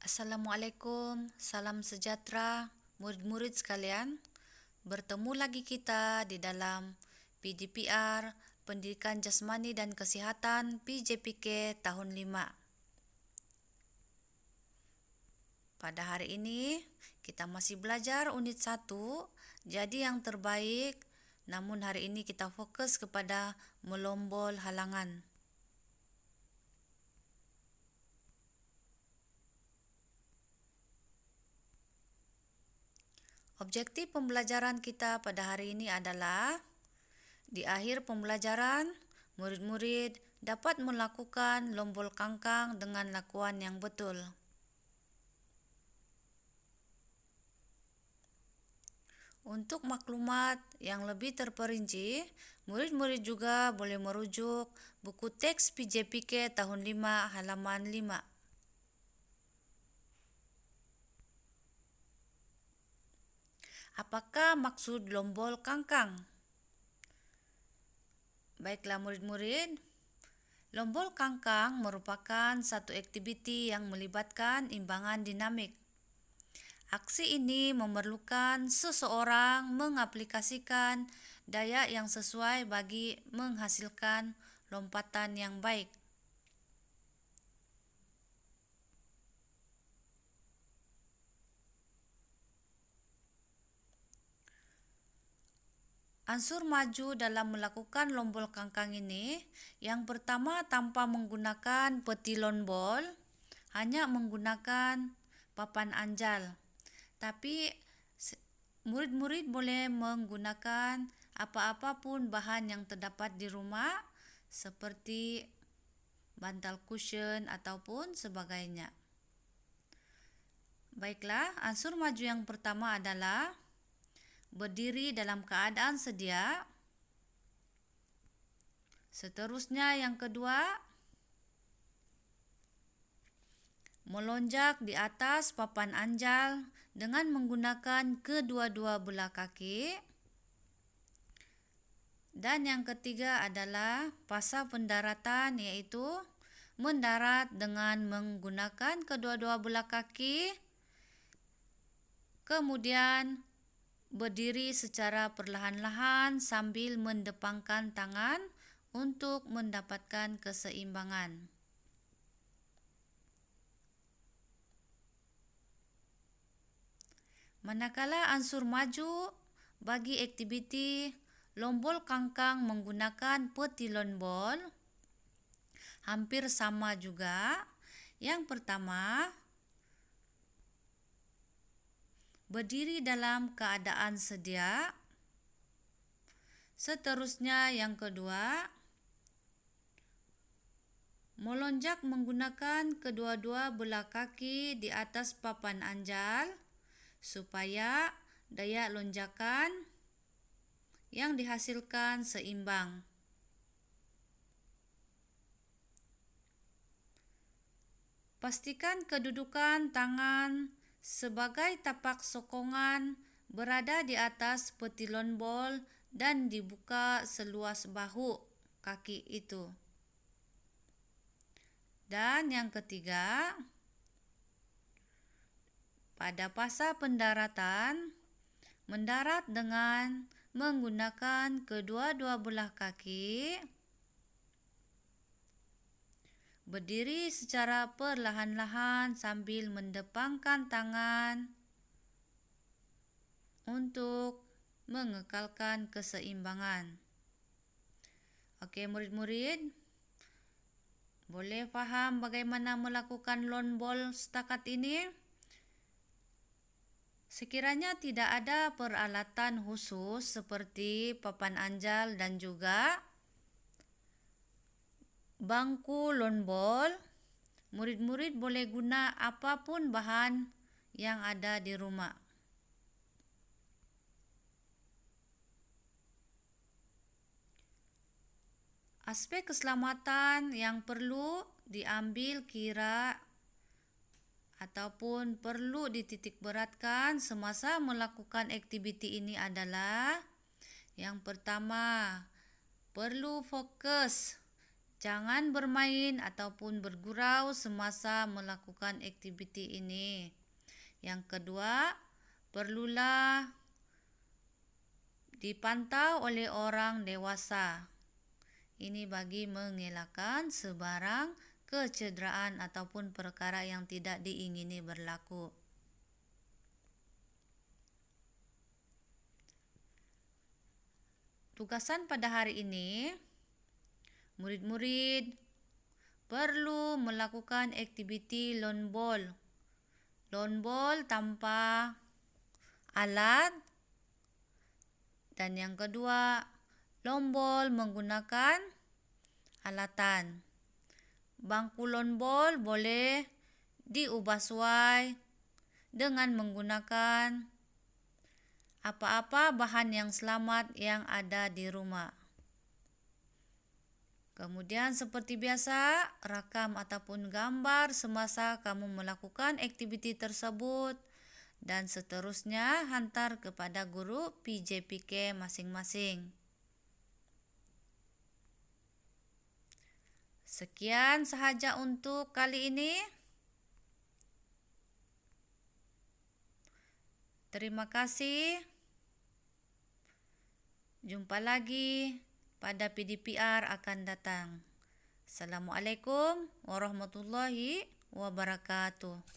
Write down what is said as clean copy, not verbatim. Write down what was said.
Assalamualaikum, salam sejahtera, murid-murid sekalian. Bertemu lagi kita di dalam PDPR, Pendidikan Jasmani dan Kesihatan PJPK tahun 5. Pada hari ini, kita masih belajar unit 1, jadi yang terbaik, namun hari ini kita fokus kepada melombol halangan. Objektif pembelajaran kita pada hari ini adalah di akhir pembelajaran, murid-murid dapat melakukan lombol kangkang dengan lakuan yang betul. Untuk maklumat yang lebih terperinci, murid-murid juga boleh merujuk buku teks PJPK tahun 5 halaman 5. Apakah maksud lombol kangkang? Baiklah murid-murid, lombol kangkang merupakan satu aktiviti yang melibatkan imbangan dinamik. Aksi ini memerlukan seseorang mengaplikasikan daya yang sesuai bagi menghasilkan lompatan yang baik. Ansur maju dalam melakukan lombol kangkang ini, yang pertama tanpa menggunakan peti lombol, hanya menggunakan papan anjal. Tapi murid-murid boleh menggunakan apa-apa pun bahan yang terdapat di rumah seperti bantal cushion ataupun sebagainya. Baiklah, ansur maju yang pertama adalah berdiri dalam keadaan sedia. Seterusnya yang kedua, melonjak di atas papan anjal dengan menggunakan kedua-dua belah kaki. Dan yang ketiga adalah fasa pendaratan, iaitu mendarat dengan menggunakan kedua-dua belah kaki. Kemudian berdiri secara perlahan-lahan sambil mendepangkan tangan untuk mendapatkan keseimbangan. Manakala ansur maju bagi aktiviti lombol kangkang menggunakan peti lombol, hampir sama juga. Yang pertama, berdiri dalam keadaan sedia. Seterusnya yang kedua, melonjak menggunakan kedua-dua belah kaki di atas papan anjal supaya daya lonjakan yang dihasilkan seimbang. Pastikan kedudukan tangan sebagai tapak sokongan berada di atas peti lombol dan dibuka seluas bahu kaki itu. Dan yang ketiga, pada fasa pendaratan, mendarat dengan menggunakan kedua-dua belah kaki. Berdiri secara perlahan-lahan sambil mendepangkan tangan untuk mengekalkan keseimbangan. Okey murid-murid, boleh faham bagaimana melakukan lombol setakat ini? Sekiranya tidak ada peralatan khusus seperti papan anjal dan juga bangku lombol, murid-murid boleh guna apapun bahan yang ada di rumah. Aspek keselamatan yang perlu diambil kira ataupun perlu dititikberatkan semasa melakukan aktiviti ini adalah yang pertama, perlu fokus. Jangan bermain ataupun bergurau semasa melakukan aktiviti ini. Yang kedua, perlulah dipantau oleh orang dewasa. Ini bagi mengelakkan sebarang kecederaan ataupun perkara yang tidak diingini berlaku. Tugasan pada hari ini, murid-murid perlu melakukan aktiviti lone ball. Lone ball tanpa alat. Dan yang kedua, lone ball menggunakan alatan. Bangku lone ball boleh diubah suai dengan menggunakan apa-apa bahan yang selamat yang ada di rumah. Kemudian seperti biasa, rakam ataupun gambar semasa kamu melakukan aktiviti tersebut dan seterusnya hantar kepada guru PJPK masing-masing. Sekian sahaja untuk kali ini. Terima kasih. Jumpa lagi pada PDPR akan datang. Assalamualaikum warahmatullahi wabarakatuh.